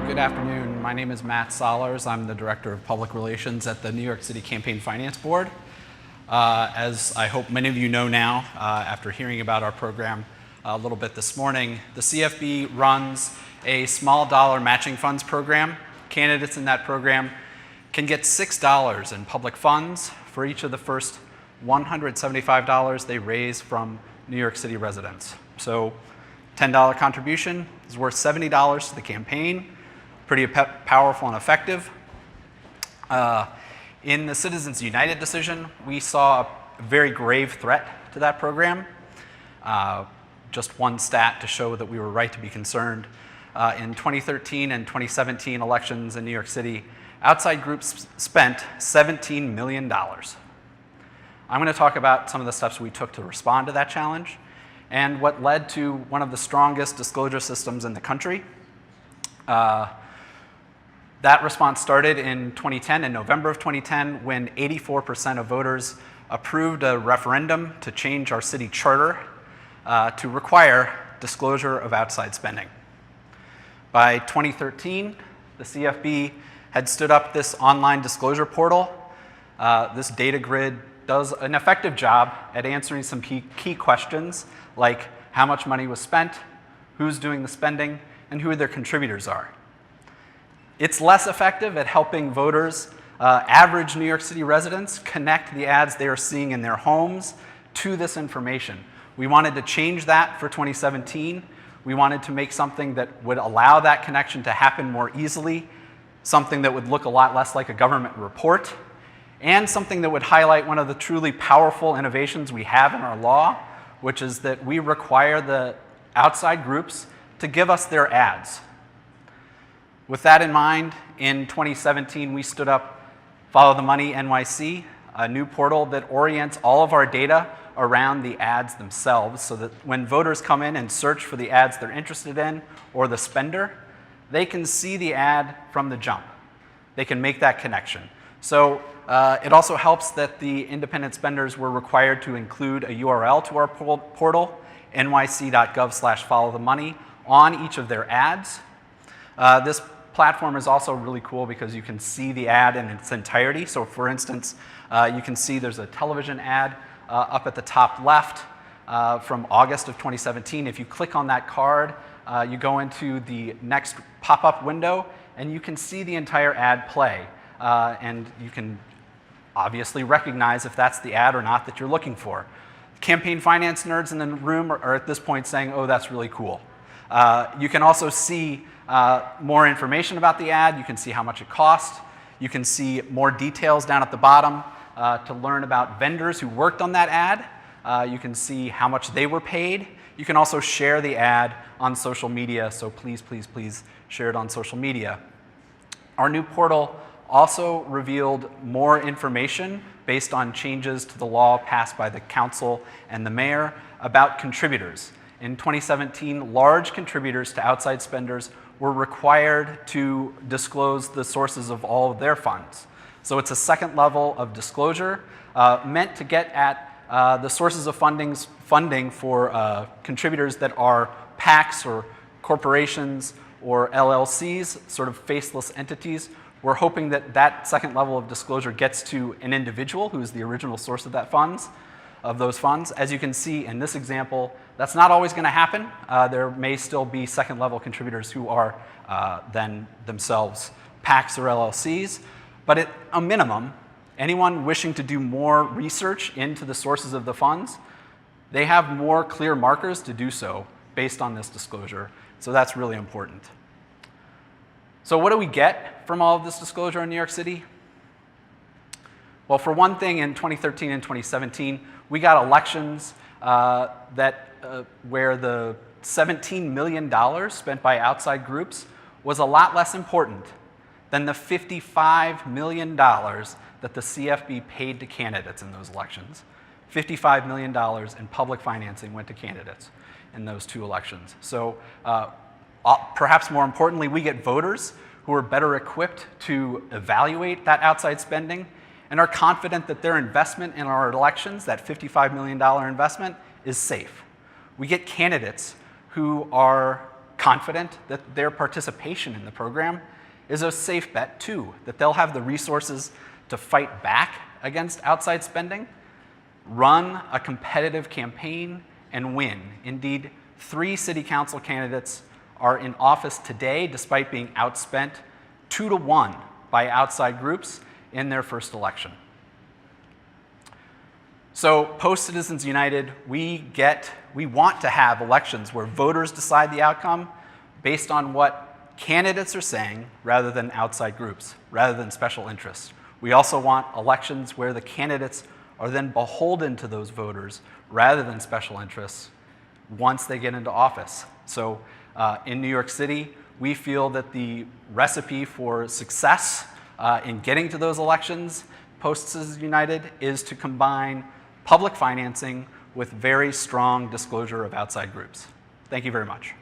Good afternoon. My name is Matt Sollars. I'm the Director of Public Relations at the New York City Campaign Finance Board. As I hope many of you know now, after hearing about our program a little bit this morning, the CFB runs a small dollar matching funds program. Candidates in that program can get $6 in public funds for each of the first $175 they raise from New York City residents. So $10 contribution is worth $70 to the campaign. Pretty powerful and effective. In the Citizens United decision, we saw a very grave threat to that program. Just one stat to show that we were right to be concerned. In 2013 and 2017 elections in New York City, outside groups spent $17 million. I'm going to talk about some of the steps we took to respond to that challenge and what led to one of the strongest disclosure systems in the country. That response started in 2010, in November of 2010, when 84% of voters approved a referendum to change our city charter to require disclosure of outside spending. By 2013, the CFB had stood up this online disclosure portal. This data grid does an effective job at answering some key questions like how much money was spent, who's doing the spending, and who their contributors are. It's less effective at helping voters, average New York City residents, connect the ads they are seeing in their homes to this information. We wanted to change that for 2017. We wanted to make something that would allow that connection to happen more easily, something that would look a lot less like a government report, and something that would highlight one of the truly powerful innovations we have in our law, which is that we require the outside groups to give us their ads. With that in mind, in 2017, we stood up Follow the Money NYC, a new portal that orients all of our data around the ads themselves so that when voters come in and search for the ads they're interested in or the spender, they can see the ad from the jump. They can make that connection. So it also helps that the independent spenders were required to include a URL to our portal, nyc.gov/followthemoney, on each of their ads. This platform is also really cool because you can see the ad in its entirety. So for instance, you can see there's a television ad up at the top left from August of 2017. If you click on that card, you go into the next pop-up window and you can see the entire ad play. And you can obviously recognize if that's the ad or not that you're looking for. Campaign finance nerds in the room are at this point saying, oh, that's really cool. You can also see more information about the ad. You can see how much it cost. You can see more details down at the bottom to learn about vendors who worked on that ad. You can see how much they were paid. You can also share the ad on social media, so please, please, please share it on social media. Our new portal also revealed more information based on changes to the law passed by the council and the mayor about contributors. In 2017, large contributors to outside spenders were required to disclose the sources of all of their funds. So it's a second level of disclosure meant to get at the sources of funding for contributors that are PACs or corporations or LLCs, sort of faceless entities. We're hoping that that second level of disclosure gets to an individual who is the original source of those funds. As you can see in this example, that's not always going to happen. There may still be second level contributors who are then themselves PACs or LLCs, but at a minimum, anyone wishing to do more research into the sources of the funds, they have more clear markers to do so based on this disclosure. So that's really important. So what do we get from all of this disclosure in New York City? Well, for one thing, in 2013 and 2017, we got elections where the $17 million spent by outside groups was a lot less important than the $55 million that the CFB paid to candidates in those elections. $55 million in public financing went to candidates in those two elections. So perhaps more importantly, we get voters who are better equipped to evaluate that outside spending and are confident that their investment in our elections, that $55 million investment, is safe. We get candidates who are confident that their participation in the program is a safe bet too, that they'll have the resources to fight back against outside spending, run a competitive campaign, and win. Indeed, 3 city council candidates are in office today despite being outspent 2-to-1 by outside groups in their first election. So post-Citizens United, we want to have elections where voters decide the outcome based on what candidates are saying rather than outside groups, rather than special interests. We also want elections where the candidates are then beholden to those voters rather than special interests once they get into office. So in New York City, we feel that the recipe for success in getting to those elections post-Citizens United is to combine public financing with very strong disclosure of outside groups. Thank you very much.